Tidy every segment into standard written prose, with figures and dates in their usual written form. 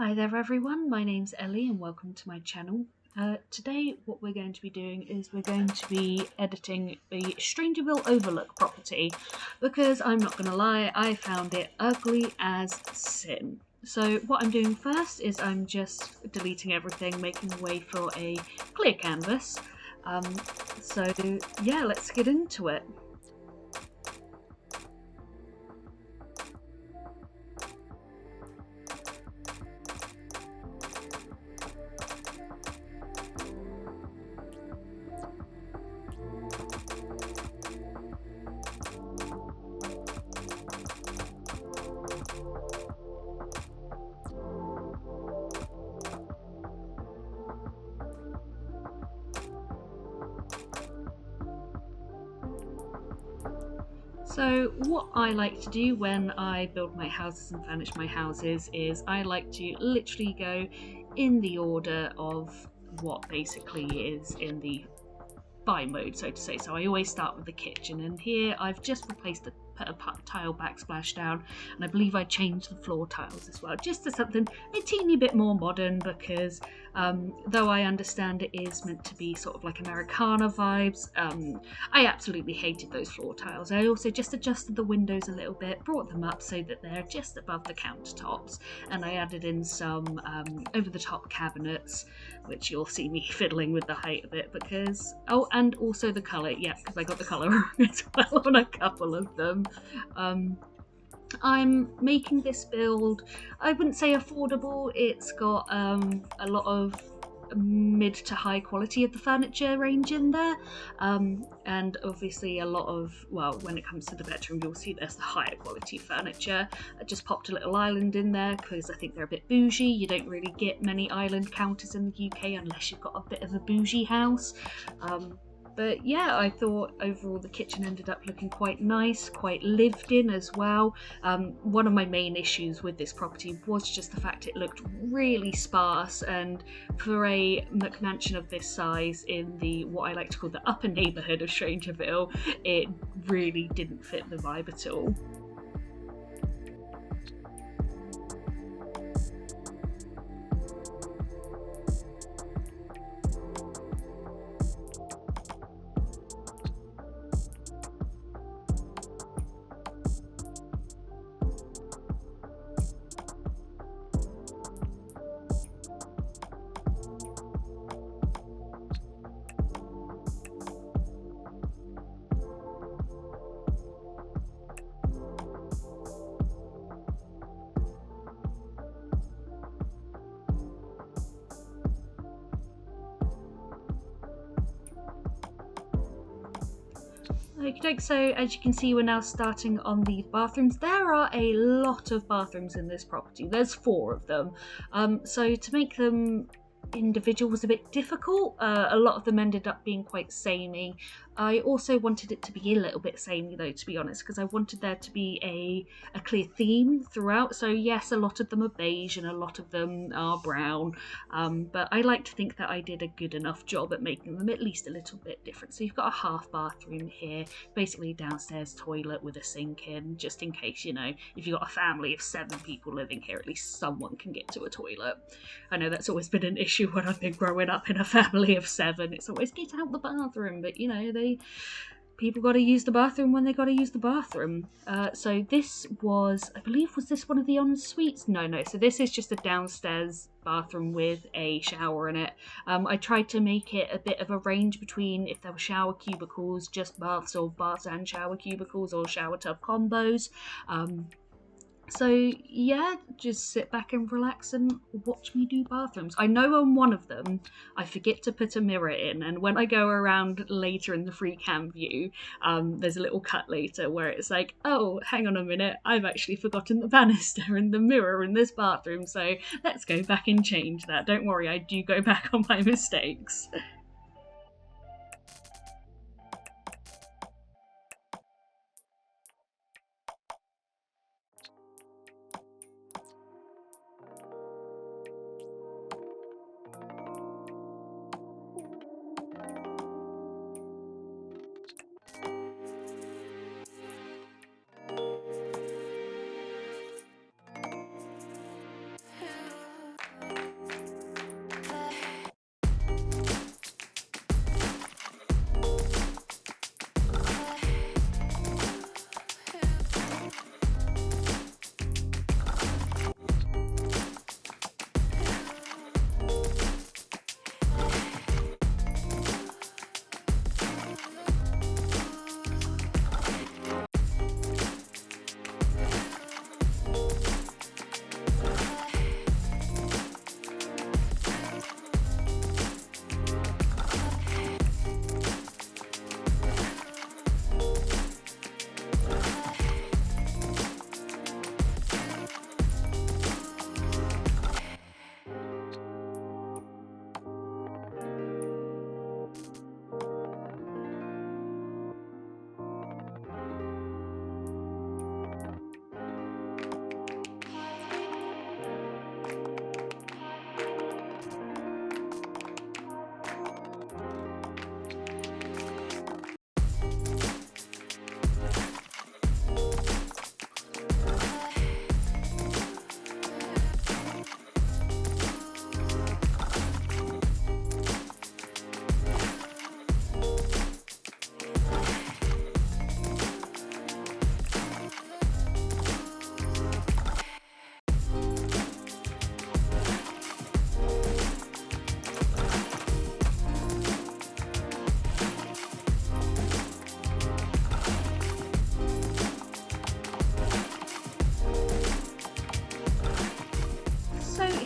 Hi there everyone, my name's Ellie and welcome to my channel. Today what we're going to be doing is we're going to be editing the Strangerville Overlook property because I'm not going to lie, I found it ugly as sin. So what I'm doing first is I'm just deleting everything, making way for a clear canvas. So yeah, let's get into it. So what I like to do when I build my houses and furnish my houses is I like to literally go in the order of what basically is in the buy mode, so to say. So I always start with the kitchen, and here I've just replaced the tile backsplash down, and I believe I changed the floor tiles as well, just to something a teeny bit more modern, because though I understand it is meant to be sort of like Americana vibes, I absolutely hated those floor tiles. I also just adjusted the windows a little bit, brought them up so that they're just above the countertops, and I added in some over-the-top cabinets, which you'll see me fiddling with the height of it because, oh, and also the colour, yeah, because I got the colour wrong as well on a couple of them. I'm making this build, I wouldn't say affordable, it's got a lot of mid to high quality of the furniture range in there, and obviously a lot of, well, when it comes to the bedroom you'll see there's the higher quality furniture. I just popped a little island in there because I think they're a bit bougie. You don't really get many island counters in the UK unless you've got a bit of a bougie house. But yeah, I thought overall the kitchen ended up looking quite nice, quite lived in as well. One of my main issues with this property was just the fact it looked really sparse, and for a McMansion of this size in the what I like to call the upper neighbourhood of Strangerville, it really didn't fit the vibe at all. Okay, so as you can see, we're now starting on the bathrooms. There are a lot of bathrooms in this property. There's 4 of them. So to make them individual was a bit difficult. A lot of them ended up being quite samey. I also wanted it to be a little bit samey though, to be honest, because I wanted there to be a clear theme throughout. So yes, a lot of them are beige and a lot of them are brown, but I like to think that I did a good enough job at making them at least a little bit different. So you've got a half bathroom here, basically downstairs toilet with a sink in, just in case, you know, if you've got a family of 7 people living here, at least someone can get to a toilet. I know that's always been an issue when I've been growing up in a family of 7. It's always get out the bathroom, but you know, people got to use the bathroom when they got to use the bathroom. So this was, I believe, was this one of the en-suites? No. So this is just a downstairs bathroom with a shower in it. I tried to make it a bit of a range between if there were shower cubicles, just baths, or baths and shower cubicles, or shower tub combos. So yeah, just sit back and relax and watch me do bathrooms. I know on one of them I forget to put a mirror in, and when I go around later in the free cam view, there's a little cut later where it's like, oh, hang on a minute, I've actually forgotten the banister and the mirror in this bathroom, so let's go back and change that. Don't worry, I do go back on my mistakes.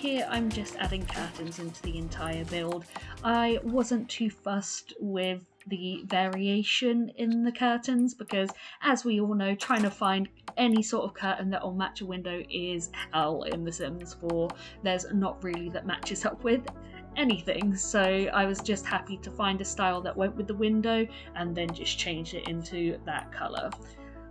here I'm just adding curtains into the entire build. I wasn't too fussed with the variation in the curtains because, as we all know, trying to find any sort of curtain that will match a window is hell in The Sims 4. There's not really that matches up with anything, so I was just happy to find a style that went with the window and then just change it into that colour.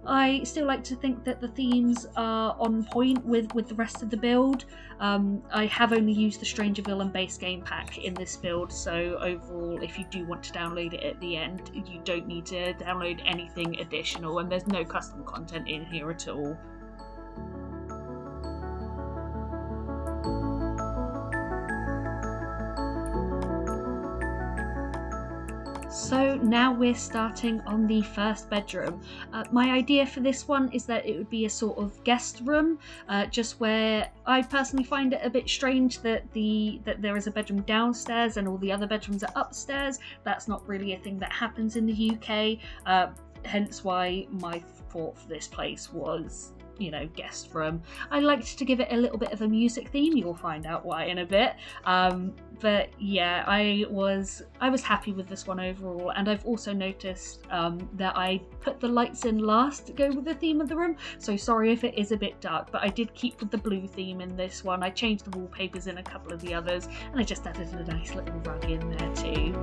I still like to think that the themes are on point with the rest of the build. I have only used the Strangerville and base game pack in this build, so overall, if you do want to download it at the end, you don't need to download anything additional, and there's no custom content in here at all. So now we're starting on the first bedroom. My idea for this one is that it would be a sort of guest room, just where I personally find it a bit strange that there is a bedroom downstairs and all the other bedrooms are upstairs. That's not really a thing that happens in the UK, hence why my thought for this place was, you know, guest room. I liked to give it a little bit of a music theme. You'll find out why in a bit. But yeah, I was happy with this one overall, and I've also noticed that I put the lights in last to go with the theme of the room, so sorry if it is a bit dark, but I did keep with the blue theme in this one. I changed the wallpapers in a couple of the others, and I just added a nice little rug in there too.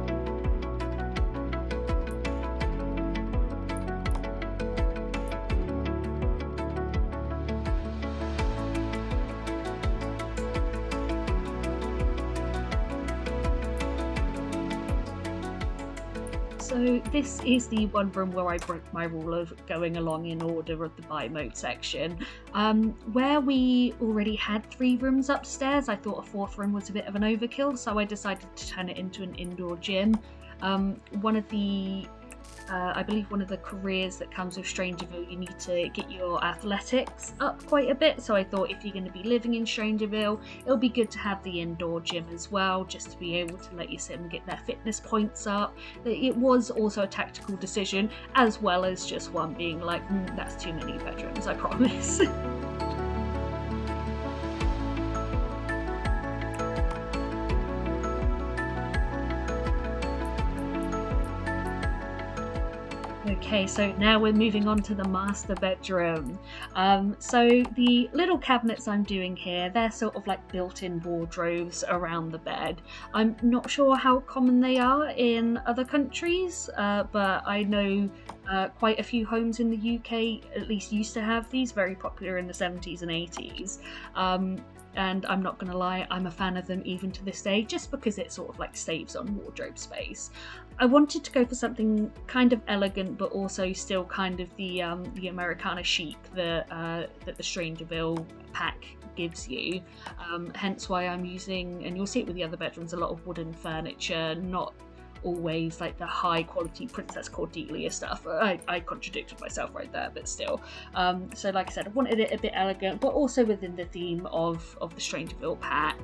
So this is the one room where I broke my rule of going along in order of the buy mode section. Where we already had 3 rooms upstairs, I thought a 4th room was a bit of an overkill, so I decided to turn it into an indoor gym. I believe one of the careers that comes with Strangerville, you need to get your athletics up quite a bit, so I thought if you're going to be living in Strangerville, it'll be good to have the indoor gym as well, just to be able to let your sim get their fitness points up. It was also a tactical decision, as well as just one being like, that's too many bedrooms, I promise. Okay, so now we're moving on to the master bedroom. So the little cabinets I'm doing here, they're sort of like built-in wardrobes around the bed. I'm not sure how common they are in other countries, but I know quite a few homes in the UK at least used to have these, very popular in the 70s and 80s. And I'm not going to lie, I'm a fan of them even to this day, just because it sort of like saves on wardrobe space. I wanted to go for something kind of elegant, but also still kind of the Americana chic that the Strangerville pack gives you. Hence why I'm using, and you'll see it with the other bedrooms, a lot of wooden furniture, not always like the high quality Princess Cordelia stuff. I contradicted myself right there, but still. So like I said, I wanted it a bit elegant, but also within the theme of the Strangerville pack.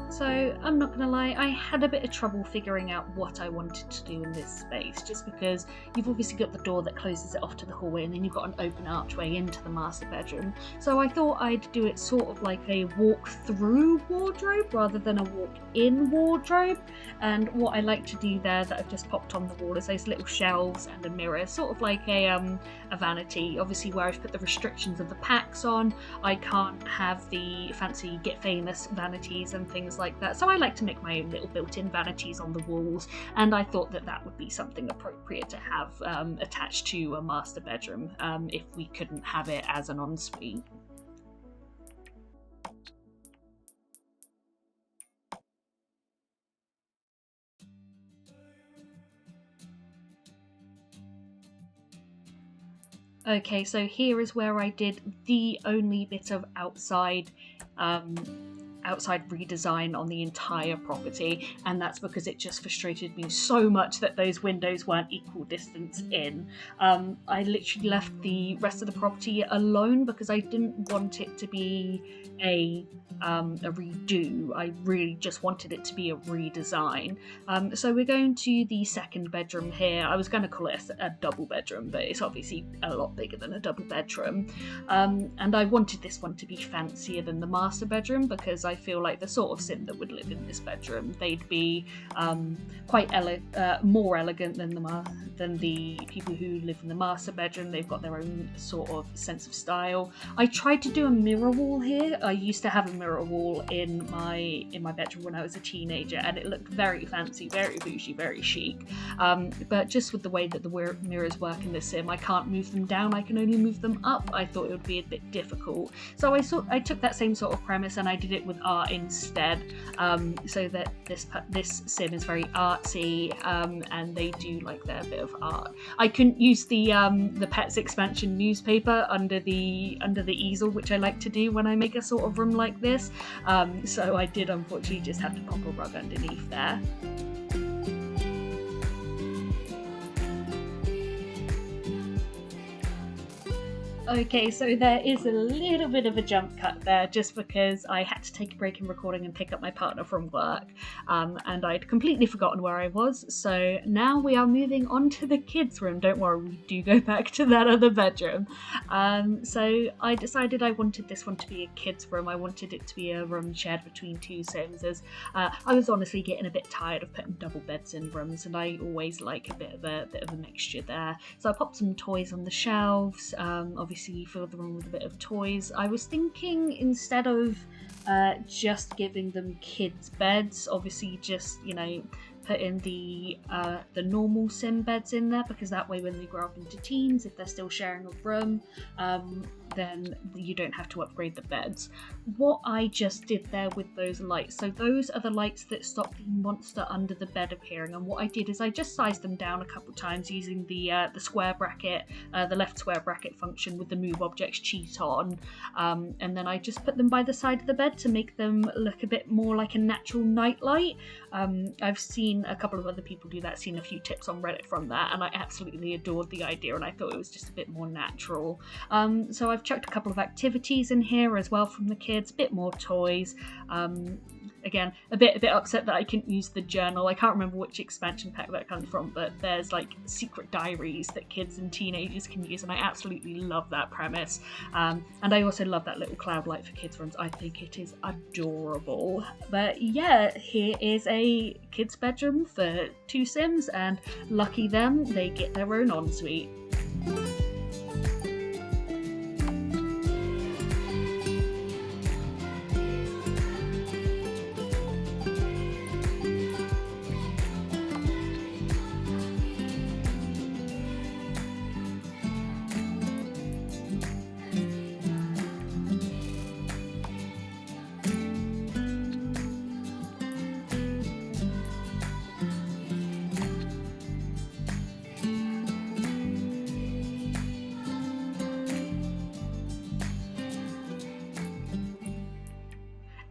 So I'm not gonna lie, I had a bit of trouble figuring out what I wanted to do in this space, just because you've obviously got the door that closes it off to the hallway, and then you've got an open archway into the master bedroom. So I thought I'd do it sort of like a walk-through wardrobe rather than a walk-in wardrobe. And what I like to do there that I've just popped on the wall is those little shelves and a mirror, sort of like a vanity. Obviously, where I've put the restrictions of the packs on, I can't have the fancy Get Famous vanities and things like that. So I like to make my own little built-in vanities on the walls, and I thought that that would be something appropriate to have attached to a master bedroom if we couldn't have it as an ensuite. Okay, so here is where I did the only bit of outside outside redesign on the entire property, and that's because it just frustrated me so much that those windows weren't equal distance in. I literally left the rest of the property alone because I didn't want it to be a redo. I really just wanted it to be a redesign. So we're going to the second bedroom here. I was going to call it a double bedroom, but it's obviously a lot bigger than a double bedroom. And I wanted this one to be fancier than the master bedroom because I feel like the sort of sim that would live in this bedroom, they'd be quite more elegant than the people who live in the master bedroom. They've got their own sort of sense of style. I tried to do a mirror wall here. I used to have a mirror wall in my bedroom when I was a teenager, and it looked very fancy, very bougie, very chic. But just with the way that the mirrors work in this sim, I can't move them down, I can only move them up. I thought it would be a bit difficult. So I took that same sort of premise and I did it with art instead, so that this sim is very artsy, and they do like their bit of art. I couldn't use the Pets expansion newspaper under the easel, which I like to do when I make a sort of room like this, so I did unfortunately just have to pop a rug underneath there. Okay, so there is a little bit of a jump cut there just because I had to take a break in recording and pick up my partner from work, and I'd completely forgotten where I was. So now we are moving on to the kids' room. Don't worry, we do go back to that other bedroom. So I decided I wanted this one to be a kids' room. I wanted it to be a room shared between two sims, as I was honestly getting a bit tired of putting double beds in rooms, and I always like a bit of a mixture there. So I popped some toys on the shelves. Obviously fill the room with a bit of toys. I was thinking instead of just giving them kids beds, obviously just, put in the normal sim beds in there, because that way when they grow up into teens, if they're still sharing a room, then you don't have to upgrade the beds. What I just did there with those lights, so those are the lights that stop the monster under the bed appearing, and what I did is I just sized them down a couple times using the square bracket, the left square bracket function with the move objects cheat on, and then I just put them by the side of the bed to make them look a bit more like a natural nightlight. I've seen a couple of other people do that, seen a few tips on Reddit from that, and I absolutely adored the idea, and I thought it was just a bit more natural. So I've chucked a couple of activities in here as well from the kids, a bit more toys. Again, a bit upset that I couldn't use the journal. I can't remember which expansion pack that comes from, but there's like secret diaries that kids and teenagers can use, and I absolutely love that premise. And I also love that little cloud light for kids' rooms. I think it is adorable. But yeah, here is a kids' bedroom for two sims, and lucky them, they get their own ensuite.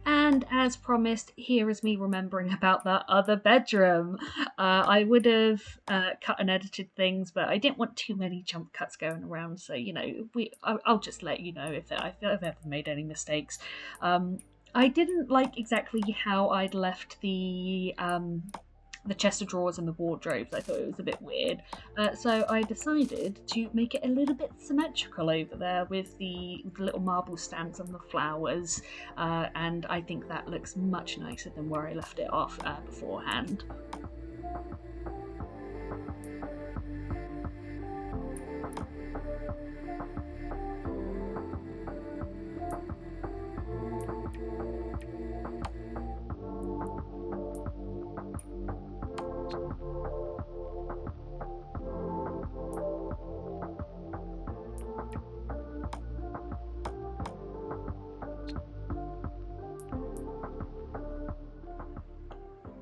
And as promised, here is me remembering about that other bedroom. I would have cut and edited things, but I didn't want too many jump cuts going around. So, I'll just let you know if I've ever made any mistakes. I didn't like exactly how I'd left the chest of drawers and the wardrobes. I thought it was a bit weird. So I decided to make it a little bit symmetrical over there with the little marble stands and the flowers. And I think that looks much nicer than where I left it off beforehand.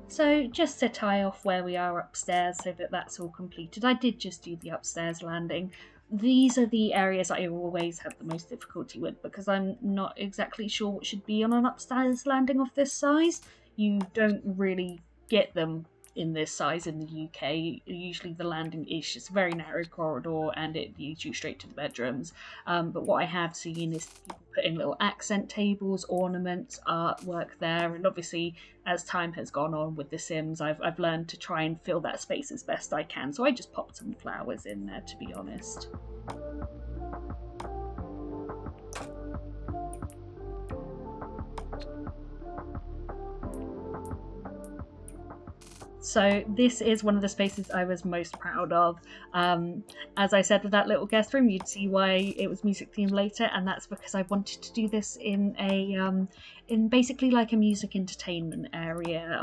So just to tie off where we are upstairs so that that's all completed, I did just do the upstairs landing. these are the areas I always have the most difficulty with, because I'm not exactly sure what should be on an upstairs landing of this size. You don't really get them in this size in the UK. Usually the landing is just a very narrow corridor and it leads you straight to the bedrooms. But what I have seen is people putting little accent tables, ornaments, artwork there, and obviously as time has gone on with The Sims, I've learned to try and fill that space as best I can. So I just popped some flowers in there, to be honest. So this is one of the spaces I was most proud of. As I said with that little guest room, you'd see why it was music themed later, and that's because I wanted to do this in in basically like a music entertainment area.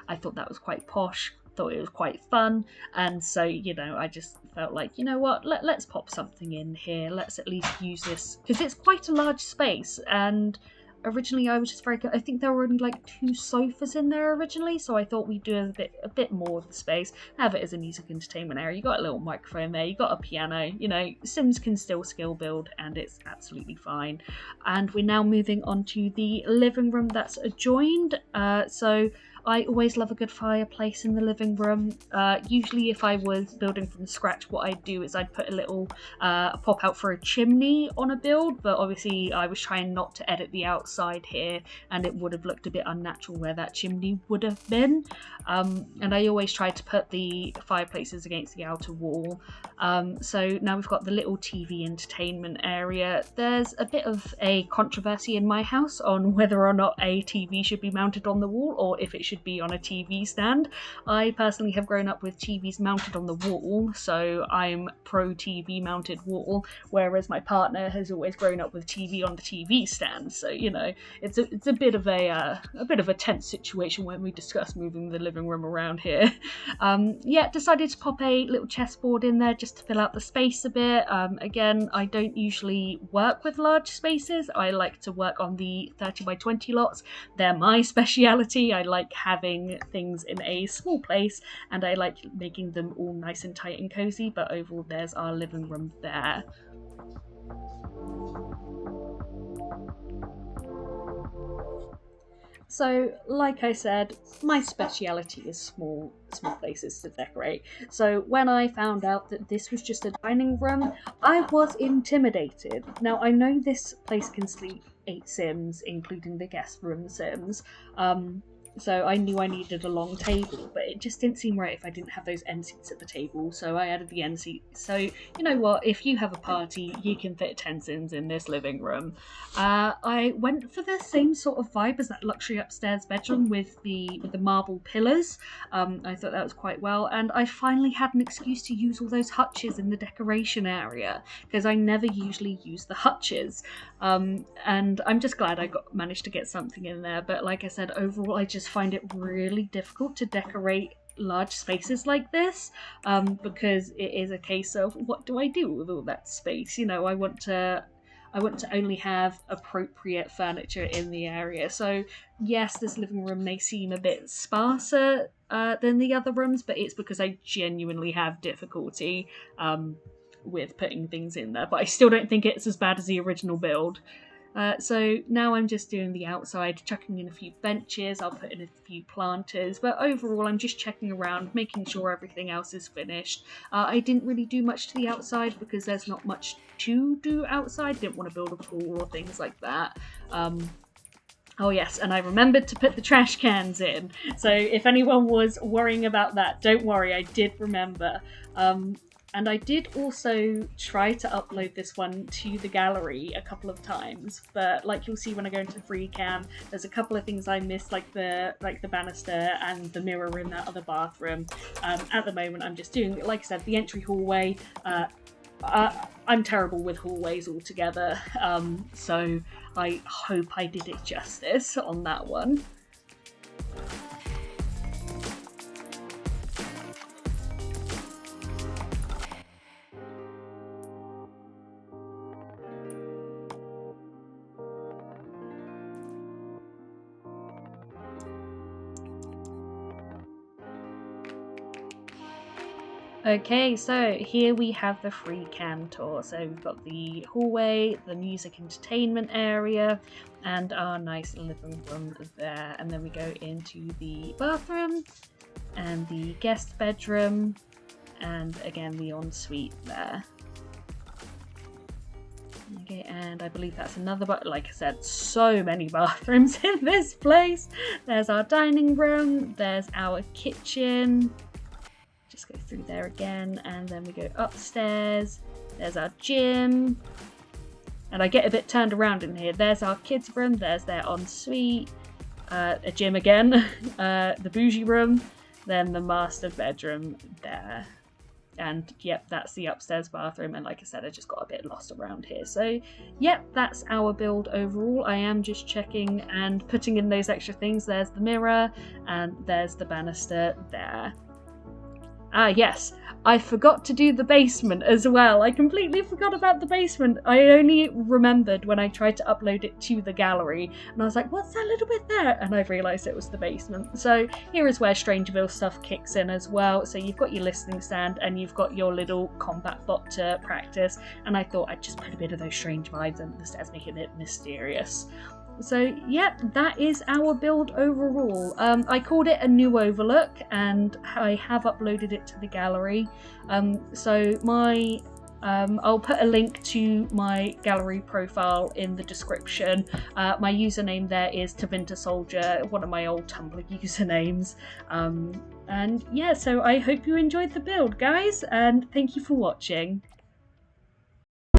I thought that was quite posh, thought it was quite fun, and so, you know, I just felt like, you know what, let's pop something in here. Let's at least use this, because it's quite a large space, and originally I was just very good. I think there were only like 2 sofas in there originally, so I thought we'd do a bit more of the space, have it as a music entertainment area. You got a little microphone there, you got a piano, you know, Sims can still skill build and it's absolutely fine. And we're now moving on to the living room that's adjoined. So I always love a good fireplace in the living room. Usually if I was building from scratch, what I'd do is I'd put a little pop out for a chimney on a build, but obviously I was trying not to edit the outside here, and it would have looked a bit unnatural where that chimney would have been. And I always tried to put the fireplaces against the outer wall. So now we've got the little TV entertainment area. There's a bit of a controversy in my house on whether or not a TV should be mounted on the wall or if it should be on a TV stand. I personally have grown up with TVs mounted on the wall, so I'm pro TV mounted wall, whereas my partner has always grown up with TV on the TV stand. So, you know, it's a bit of a tense situation when we discuss moving the living room around here. Yeah, decided to pop a little chessboard in there just to fill out the space a bit. Again, I don't usually work with large spaces. I like to work on the 30 by 20 lots. They're my speciality. I like having things in a small place, and I like making them all nice and tight and cozy. But overall, there's our living room there. So, like I said, my speciality is small places to decorate. So when I found out that this was just a dining room, I was intimidated. Now, I know this place can sleep 8 Sims, including the guest room Sims. So I knew I needed a long table, but it just didn't seem right if I didn't have those end seats at the table, so I added the end seats. So, you know what, if you have a party, you can fit 10 Sims in this living room. I went for the same sort of vibe as that luxury upstairs bedroom with the marble pillars. I thought that was quite well, and I finally had an excuse to use all those hutches in the decoration area, because I never usually use the hutches. And I'm just glad I managed to get something in there, but like I said, overall I just find it really difficult to decorate large spaces like this, because it is a case of, what do I do with all that space? You know, I want to only have appropriate furniture in the area. So yes, this living room may seem a bit sparser than the other rooms, but it's because I genuinely have difficulty with putting things in there. But I still don't think it's as bad as the original build. So now I'm just doing the outside, chucking in a few benches, I'll put in a few planters, but overall I'm just checking around, making sure everything else is finished. I didn't really do much to the outside because there's not much to do outside. Didn't want to build a pool or things like that. Oh yes, and I remembered to put the trash cans in. So if anyone was worrying about that, don't worry, I did remember. And I did also try to upload this one to the gallery a couple of times, but like you'll see when I go into free cam, there's a couple of things I missed, like the banister and the mirror in that other bathroom. At the moment, I'm just doing, like I said, the entry hallway. I'm terrible with hallways altogether, so I hope I did it justice on that one. Okay, so here we have the free cam tour. So we've got the hallway, the music entertainment area, and our nice living room there. And then we go into the bathroom and the guest bedroom, and again the ensuite there. Okay, and I believe that's another, but like I said, so many bathrooms in this place. There's our dining room, there's our kitchen. Just go through there again, and then we go upstairs. There's our gym, and I get a bit turned around in here. There's our kids' room, there's their ensuite, a gym again, the bougie room, then the master bedroom there. And yep, that's the upstairs bathroom, and like I said, I just got a bit lost around here. So yep, that's our build overall. I am just checking and putting in those extra things. There's the mirror, and there's the banister there. Ah, yes, I forgot to do the basement as well. I completely forgot about the basement. I only remembered when I tried to upload it to the gallery, and I was like, what's that little bit there? And I've realised it was the basement. So here is where Strangerville stuff kicks in as well. So you've got your listening stand, and you've got your little combat bot to practice, and I thought I'd just put a bit of those strange vibes under the stairs, make it a bit mysterious. So yeah, that is our build overall. I called it a new overlook, and I have uploaded it to the gallery. So I'll put a link to my gallery profile in the description. My username there is Tevvintersoldier, one of my old Tumblr usernames. And yeah, so I hope you enjoyed the build, guys, and thank you for watching.